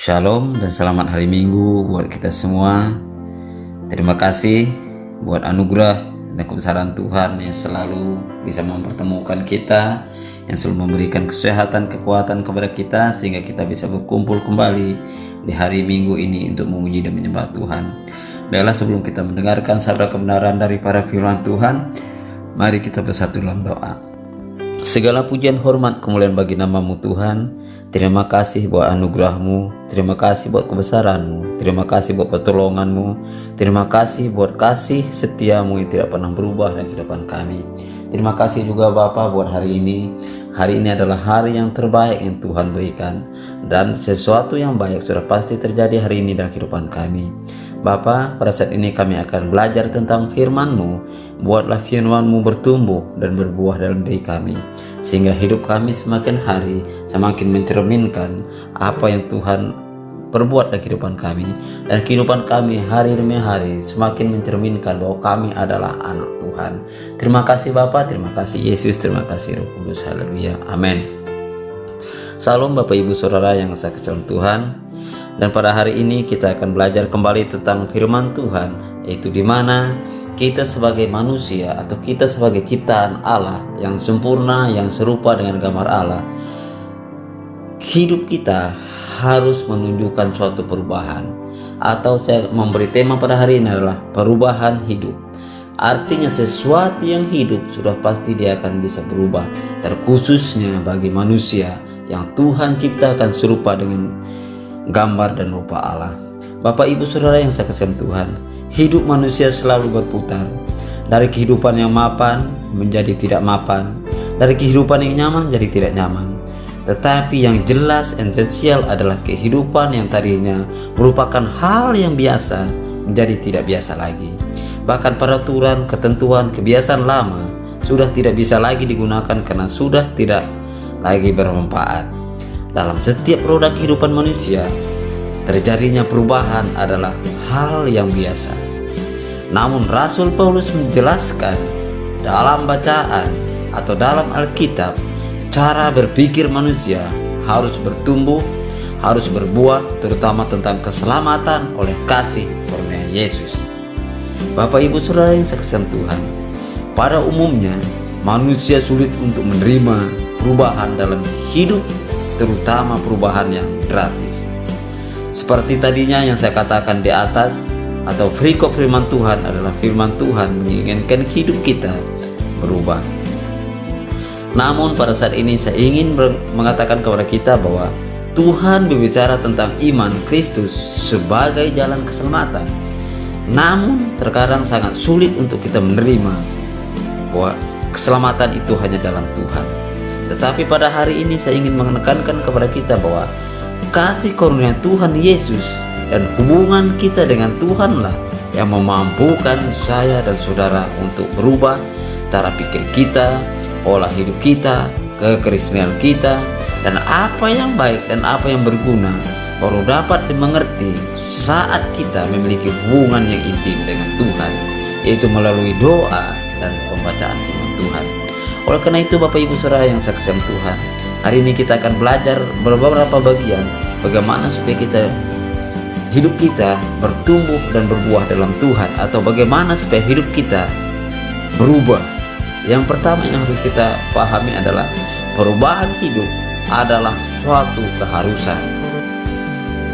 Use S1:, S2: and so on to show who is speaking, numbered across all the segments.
S1: Shalom dan selamat hari Minggu buat kita semua. Terima kasih buat anugerah dan kebesaran Tuhan yang selalu bisa mempertemukan kita, yang selalu memberikan kesehatan, kekuatan kepada kita sehingga kita bisa berkumpul kembali di hari Minggu ini untuk memuji dan menyembah Tuhan. Baiklah, sebelum kita mendengarkan sabda kebenaran dari para firman Tuhan, mari kita bersatu dalam doa. Segala pujian, hormat, kemuliaan bagi nama-Mu Tuhan. Terima kasih buat anugerah-Mu, terima kasih buat kebesaran-Mu, terima kasih buat pertolongan-Mu, terima kasih buat kasih setia-Mu yang tidak pernah berubah dalam kehidupan kami. Terima kasih juga Bapa buat hari ini. Hari ini adalah hari yang terbaik yang Tuhan berikan, dan sesuatu yang baik sudah pasti terjadi hari ini dalam kehidupan kami. Bapa, pada saat ini kami akan belajar tentang firman-Mu. Buatlah firman-Mu bertumbuh dan berbuah dalam diri kami, sehingga hidup kami semakin hari semakin mencerminkan apa yang Tuhan perbuat dalam kehidupan kami. Dan kehidupan kami hari demi hari semakin mencerminkan bahwa kami adalah anak Tuhan. Terima kasih Bapa, terima kasih Yesus, terima kasih Roh Kudus. Haleluya, amin. Salam Bapak Ibu Saudara yang saya kasihi Tuhan. Dan pada hari ini kita akan belajar kembali tentang firman Tuhan, yaitu di mana kita sebagai manusia atau kita sebagai ciptaan Allah yang sempurna, yang serupa dengan gambar Allah, hidup kita harus menunjukkan suatu perubahan. Atau saya memberi tema pada hari ini adalah perubahan hidup. Artinya sesuatu yang hidup sudah pasti dia akan bisa berubah, terkhususnya bagi manusia yang Tuhan ciptakan serupa dengan gambar dan rupa Allah. Bapak Ibu Saudara yang saya kasihi Tuhan, hidup manusia selalu berputar dari kehidupan yang mapan menjadi tidak mapan, dari kehidupan yang nyaman menjadi tidak nyaman. Tetapi yang jelas esensial adalah kehidupan yang tadinya merupakan hal yang biasa menjadi tidak biasa lagi. Bahkan peraturan, ketentuan, kebiasaan lama sudah tidak bisa lagi digunakan karena sudah tidak lagi bermanfaat. Dalam setiap roda kehidupan manusia, terjadinya perubahan adalah hal yang biasa. Namun Rasul Paulus menjelaskan dalam bacaan atau dalam Alkitab, cara berpikir manusia harus bertumbuh, harus berbuah, terutama tentang keselamatan oleh kasih karunia Yesus. Bapak Ibu Saudara yang saya kasihi Tuhan, pada umumnya manusia sulit untuk menerima perubahan dalam hidup, terutama perubahan yang gratis. Seperti tadinya yang saya katakan di atas, atau perikop firman Tuhan adalah firman Tuhan menginginkan hidup kita berubah. Namun pada saat ini saya ingin mengatakan kepada kita bahwa Tuhan berbicara tentang iman Kristus sebagai jalan keselamatan. Namun terkadang sangat sulit untuk kita menerima bahwa keselamatan itu hanya dalam Tuhan. Tetapi pada hari ini saya ingin menekankan kepada kita bahwa kasih karunia Tuhan Yesus dan hubungan kita dengan Tuhanlah yang memampukan saya dan saudara untuk berubah cara pikir kita, pola hidup kita, kekristenan kita, dan apa yang baik dan apa yang berguna baru dapat dimengerti saat kita memiliki hubungan yang intim dengan Tuhan, yaitu melalui doa dan pembacaan firman Tuhan. Oleh karena itu Bapak Ibu Saudara yang saya kasihi Tuhan, hari ini kita akan belajar beberapa bagian bagaimana supaya hidup kita bertumbuh dan berbuah dalam Tuhan, atau bagaimana supaya hidup kita berubah. Yang pertama yang harus kita pahami adalah perubahan hidup adalah suatu keharusan.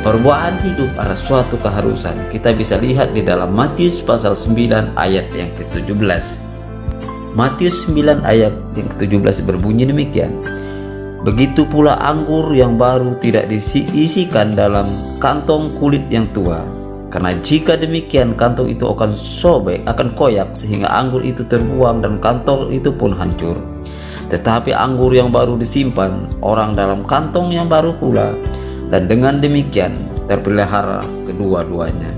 S1: Perubahan hidup adalah suatu keharusan. Kita bisa lihat di dalam Matius pasal 9 ayat yang ke-17. Matius 9 ayat yang ke-17 berbunyi demikian. Begitu pula anggur yang baru tidak diisikan dalam kantong kulit yang tua, karena jika demikian kantong itu akan sobek, akan koyak, sehingga anggur itu terbuang dan kantong itu pun hancur. Tetapi anggur yang baru disimpan orang dalam kantong yang baru pula, dan dengan demikian terpelihara kedua-duanya.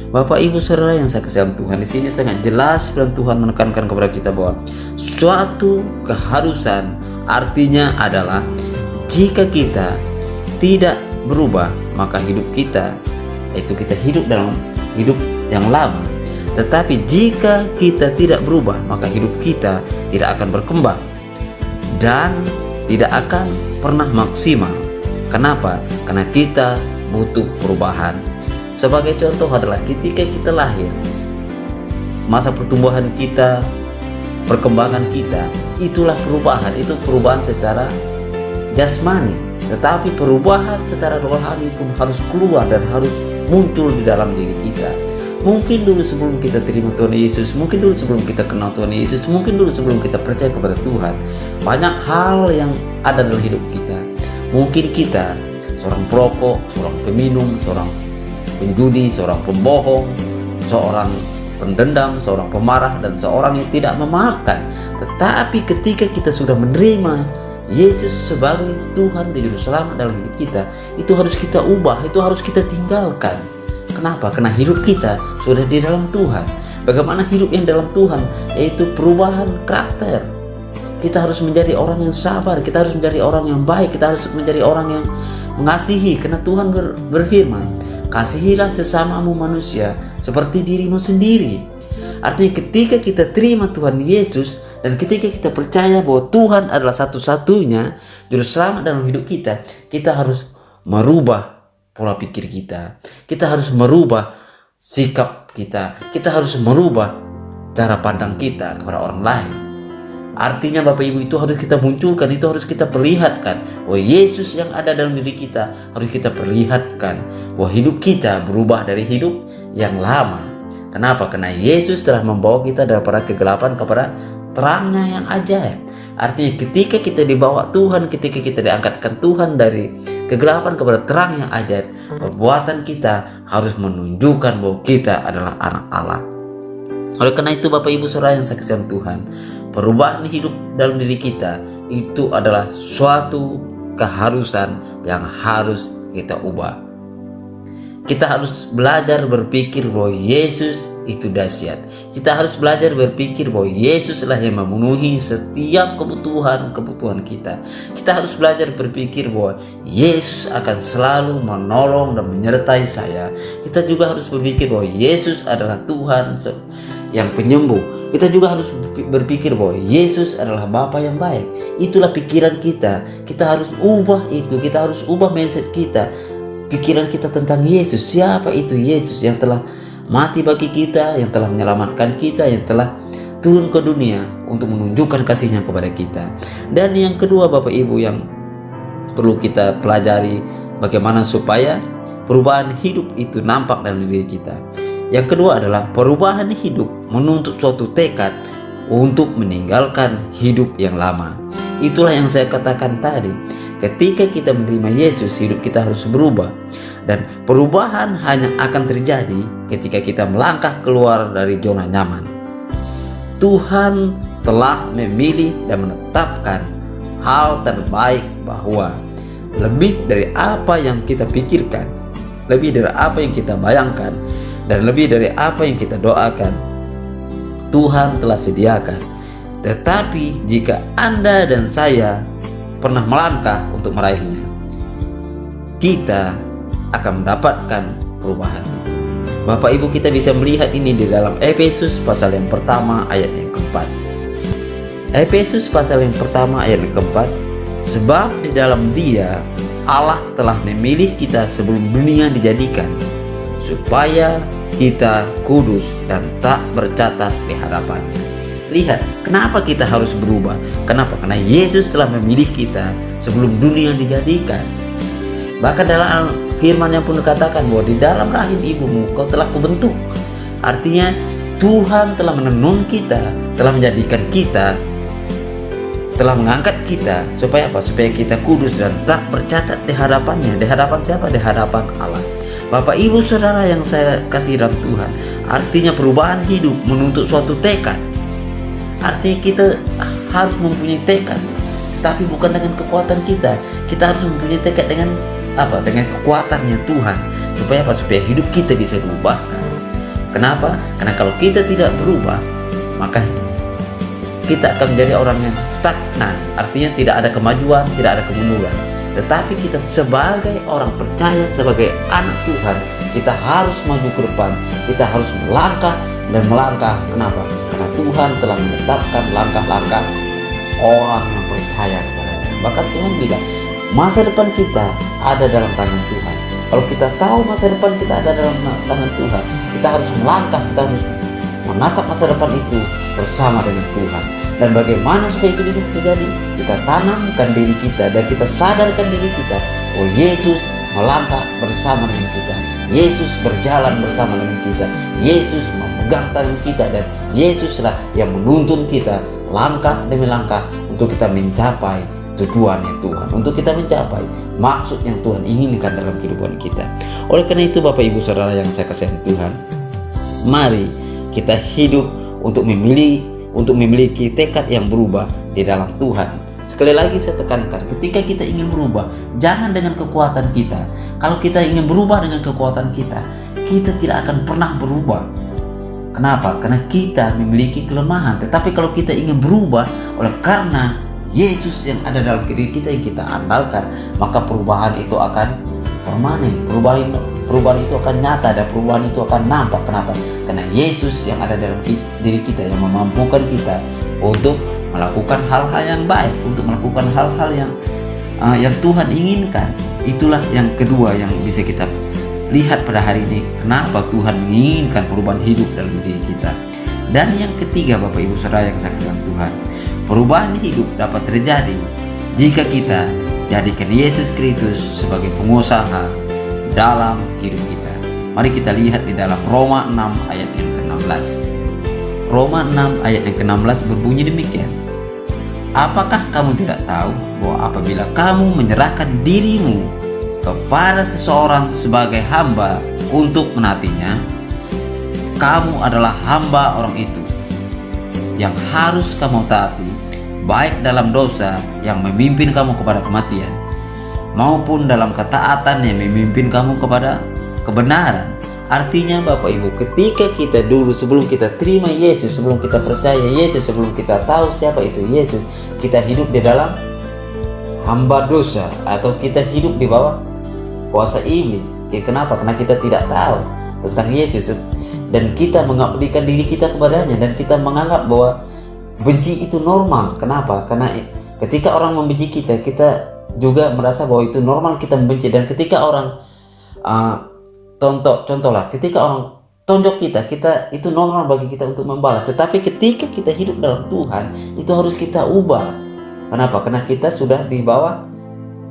S1: Bapak Ibu Saudara yang saya kasihi Tuhan, di sini sangat jelas firman Tuhan menekankan kepada kita bahwa suatu keharusan artinya adalah jika kita tidak berubah, maka hidup kita hidup dalam hidup yang lama. Tetapi jika kita tidak berubah, maka hidup kita tidak akan berkembang dan tidak akan pernah maksimal. Kenapa? Karena kita butuh perubahan. Sebagai contoh adalah ketika kita lahir, masa pertumbuhan kita, perkembangan kita, itulah perubahan. Itu perubahan secara jasmani, tetapi perubahan secara rohani pun harus keluar dan harus muncul di dalam diri kita. Mungkin dulu sebelum kita terima Tuhan Yesus, mungkin dulu sebelum kita kenal Tuhan Yesus, mungkin dulu sebelum kita percaya kepada Tuhan, banyak hal yang ada dalam hidup kita. Mungkin kita seorang perokok, seorang peminum, seorang penjudi, seorang pembohong, seorang pendendam, seorang pemarah, dan seorang yang tidak memaafkan. Tetapi ketika kita sudah menerima Yesus sebagai Tuhan dan Juru Selamat dalam hidup kita, itu harus kita ubah, itu harus kita tinggalkan. Kenapa? Karena hidup kita sudah di dalam Tuhan. Bagaimana hidup yang dalam Tuhan? Yaitu perubahan karakter. Kita harus menjadi orang yang sabar, kita harus menjadi orang yang baik, kita harus menjadi orang yang mengasihi. Karena Tuhan berfirman, kasihilah sesamamu manusia seperti dirimu sendiri. Artinya ketika kita terima Tuhan Yesus dan ketika kita percaya bahwa Tuhan adalah satu-satunya Juru Selamat dalam hidup kita, kita harus merubah pola pikir kita. Kita harus merubah sikap kita. Kita harus merubah cara pandang kita kepada orang lain. Artinya Bapak Ibu, itu harus kita munculkan, itu harus kita perlihatkan bahwa Yesus yang ada dalam diri kita harus kita perlihatkan bahwa hidup kita berubah dari hidup yang lama. Kenapa? Karena Yesus telah membawa kita daripada kegelapan kepada terangnya yang ajaib. Artinya ketika kita dibawa Tuhan, ketika kita diangkatkan Tuhan dari kegelapan kepada terang yang ajaib, perbuatan kita harus menunjukkan bahwa kita adalah anak Allah. Oleh karena itu Bapak Ibu Saudara yang saya kasihi Tuhan, perubahan hidup dalam diri kita itu adalah suatu keharusan yang harus kita ubah. Kita harus belajar berpikir bahwa Yesus itu dahsyat. Kita harus belajar berpikir bahwa Yesuslah yang memenuhi setiap kebutuhan kita. Kita harus belajar berpikir bahwa Yesus akan selalu menolong dan menyertai saya. Kita juga harus berpikir bahwa Yesus adalah Tuhan yang penyembuh. Kita juga harus berpikir bahwa Yesus adalah Bapa yang baik. Itulah pikiran kita. Kita harus ubah itu. Kita harus ubah mindset kita. Pikiran kita tentang Yesus. Siapa itu Yesus yang telah mati bagi kita, yang telah menyelamatkan kita, yang telah turun ke dunia untuk menunjukkan kasihnya kepada kita. Dan yang kedua Bapak Ibu yang perlu kita pelajari, bagaimana supaya perubahan hidup itu nampak dalam diri kita. Yang kedua adalah perubahan hidup menuntut suatu tekad untuk meninggalkan hidup yang lama. Itulah yang saya katakan tadi. Ketika kita menerima Yesus, hidup kita harus berubah. Dan perubahan hanya akan terjadi ketika kita melangkah keluar dari zona nyaman. Tuhan telah memilih dan menetapkan hal terbaik, bahwa lebih dari apa yang kita pikirkan, lebih dari apa yang kita bayangkan, dan lebih dari apa yang kita doakan, Tuhan telah sediakan. Tetapi jika Anda dan saya pernah melangkah untuk meraihnya, kita akan mendapatkan perubahan itu. Bapak Ibu, kita bisa melihat ini di dalam Efesus pasal yang pertama ayat yang keempat. Efesus pasal yang pertama ayat yang keempat, sebab di dalam Dia Allah telah memilih kita sebelum dunia dijadikan, supaya kita kudus dan tak bercacat di hadapan-Nya. Lihat, kenapa kita harus berubah? Kenapa? Karena Yesus telah memilih kita sebelum dunia dijadikan. Bahkan dalam firman yang pun dikatakan bahwa di dalam rahim ibumu kau telah kubentuk. Artinya Tuhan telah menenun kita, telah menjadikan kita, telah mengangkat kita supaya apa? Supaya kita kudus dan tak bercacat di hadapan-Nya. Di hadapan siapa? Di hadapan Allah. Bapak Ibu Saudara yang saya kasih dalam Tuhan, artinya perubahan hidup menuntut suatu tekad. Artinya kita harus mempunyai tekad, tetapi bukan dengan kekuatan kita. Kita harus mempunyai tekad dengan apa? Dengan kekuatannya Tuhan. Supaya apa? Supaya hidup kita bisa diubahkan. Kenapa? Karena kalau kita tidak berubah, maka kita akan menjadi orang yang stagnan. Artinya tidak ada kemajuan, tidak ada kemunduran. Tetapi kita sebagai orang percaya, sebagai anak Tuhan, kita harus maju ke depan. Kita harus melangkah dan melangkah. Kenapa? Karena Tuhan telah menetapkan langkah-langkah orang yang percaya kepada-Nya. Bahkan Tuhan bilang, masa depan kita ada dalam tangan Tuhan. Kalau kita tahu masa depan kita ada dalam tangan Tuhan, kita harus melangkah, kita harus menatap masa depan itu bersama dengan Tuhan. Dan bagaimana supaya itu bisa terjadi? Kita tanamkan diri kita dan kita sadarkan diri kita, oh Yesus melangkah bersama dengan kita, Yesus berjalan bersama dengan kita, Yesus memegang tangan kita, dan Yesuslah yang menuntun kita langkah demi langkah untuk kita mencapai tujuannya Tuhan, untuk kita mencapai maksud yang Tuhan inginkan dalam kehidupan kita. Oleh karena itu Bapak Ibu Saudara yang saya kasihi Tuhan, mari kita hidup untuk memiliki tekad yang berubah di dalam Tuhan. Sekali lagi saya tekankan, ketika kita ingin berubah, jangan dengan kekuatan kita. Kalau kita ingin berubah dengan kekuatan kita, kita tidak akan pernah berubah. Kenapa? Karena kita memiliki kelemahan. Tetapi kalau kita ingin berubah oleh karena Yesus yang ada dalam diri kita yang kita andalkan, maka perubahan itu akan permanen. Perubahan itu akan nyata dan perubahan itu akan nampak. Kenapa? Karena Yesus yang ada dalam diri kita yang memampukan kita untuk melakukan hal-hal yang baik, untuk melakukan hal-hal yang Tuhan inginkan. Itulah yang kedua yang bisa kita lihat pada hari ini, kenapa Tuhan menginginkan perubahan hidup dalam diri kita. Dan yang ketiga Bapak Ibu Saudara yang saya kasihi Tuhan, perubahan hidup dapat terjadi jika kita jadikan Yesus Kristus sebagai pengusaha dalam hidup kita. Mari kita lihat di dalam Roma 6 ayat yang ke-16. Roma 6 ayat yang ke-16 berbunyi demikian. Apakah kamu tidak tahu bahwa apabila kamu menyerahkan dirimu kepada seseorang sebagai hamba untuk menaatinya, kamu adalah hamba orang itu yang harus kamu taati, baik dalam dosa yang memimpin kamu kepada kematian, maupun dalam ketaatan yang memimpin kamu kepada kebenaran. Artinya Bapak Ibu, ketika kita dulu sebelum kita terima Yesus, sebelum kita percaya Yesus, sebelum kita tahu siapa itu Yesus, kita hidup di dalam hamba dosa atau kita hidup di bawah kuasa iblis. Kenapa? Karena kita tidak tahu tentang Yesus dan kita mengabdikan diri kita kepadanya, dan kita menganggap bahwa benci itu normal. Kenapa? Karena ketika orang membenci kita, kita juga merasa bahwa itu normal kita membenci. Dan ketika orang contohlah, ketika orang tonjok kita itu normal bagi kita untuk membalas. Tetapi ketika kita hidup dalam Tuhan, itu harus kita ubah. Kenapa? Karena kita sudah di bawah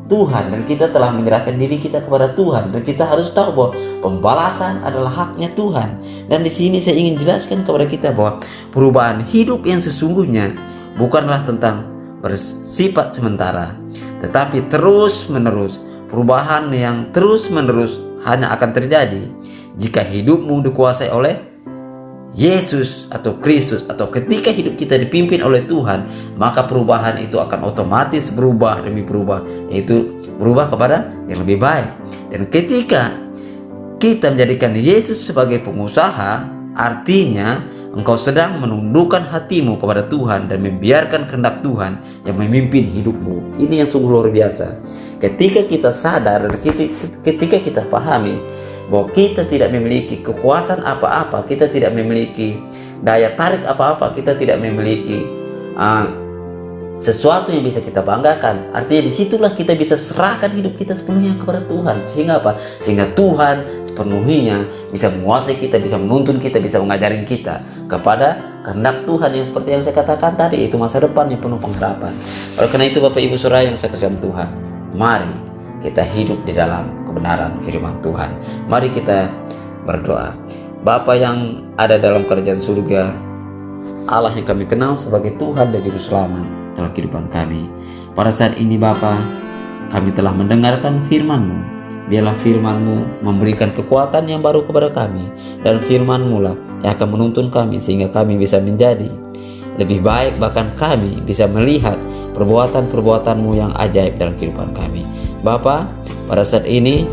S1: Tuhan dan kita telah menyerahkan diri kita kepada Tuhan, dan kita harus tahu bahwa pembalasan adalah haknya Tuhan. Dan di sini saya ingin jelaskan kepada kita bahwa perubahan hidup yang sesungguhnya bukanlah tentang bersifat sementara, tetapi terus menerus. Perubahan yang terus menerus hanya akan terjadi jika hidupmu dikuasai oleh Yesus atau Kristus, atau ketika hidup kita dipimpin oleh Tuhan, maka perubahan itu akan otomatis berubah demi berubah, yaitu berubah kepada yang lebih baik. Dan ketika kita menjadikan Yesus sebagai pengusaha, artinya engkau sedang menundukkan hatimu kepada Tuhan dan membiarkan kehendak Tuhan yang memimpin hidupmu. Ini yang sungguh luar biasa. Ketika kita sadar dan ketika kita pahami bahwa kita tidak memiliki kekuatan apa-apa, kita tidak memiliki daya tarik apa-apa, kita tidak memiliki sesuatu yang bisa kita banggakan. Artinya disitulah kita bisa serahkan hidup kita sepenuhnya kepada Tuhan. Sehingga apa? Sehingga Tuhan sepenuhnya bisa menguasai kita, bisa menuntun kita, bisa mengajarin kita kepada kehendak Tuhan yang seperti yang saya katakan tadi, itu masa depan yang penuh pengharapan. Oleh karena itu Bapak Ibu Saudara yang saya kasihi Tuhan, mari kita hidup di dalam kebenaran firman Tuhan. Mari kita berdoa. Bapa yang ada dalam kerajaan surga, Allah yang kami kenal sebagai Tuhan dan Juru Selamat dalam kehidupan kami, pada saat ini Bapa, kami telah mendengarkan firman-Mu. Biarlah firman-Mu memberikan kekuatan yang baru kepada kami, dan firman-Mu lah yang akan menuntun kami sehingga kami bisa menjadi lebih baik, bahkan kami bisa melihat perbuatan-perbuatan-Mu yang ajaib dalam kehidupan kami. Bapa, pada saat ini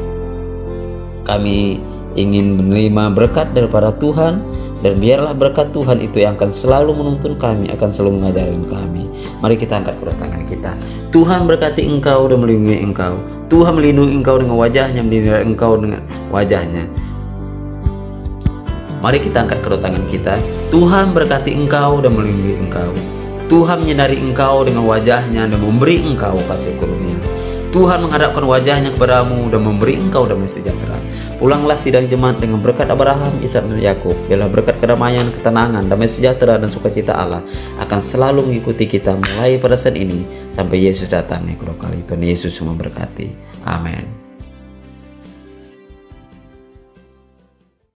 S1: kami ingin menerima berkat daripada Tuhan, dan biarlah berkat Tuhan itu yang akan selalu menuntun kami, akan selalu mengajarin kami. Mari kita angkat kedua tangan kita. Tuhan berkati engkau dan melindungi engkau. Tuhan melindungi engkau dengan wajahnya, melindungi engkau dengan wajahnya. Mari kita angkat kedua tangan kita. Tuhan berkati engkau dan melindungi engkau. Tuhan menyinari engkau dengan wajahnya dan memberi engkau kasih karunia. Tuhan menghadapkan wajahnya kepadamu dan memberi engkau damai sejahtera. Pulanglah sidang jemaat dengan berkat Abraham, Ishak dan Yakub. Biarlah berkat kedamaian, ketenangan, damai sejahtera dan sukacita Allah akan selalu mengikuti kita mulai pada saat ini sampai Yesus datang yang kedua kali. Tuhan Yesus memberkati. Amin.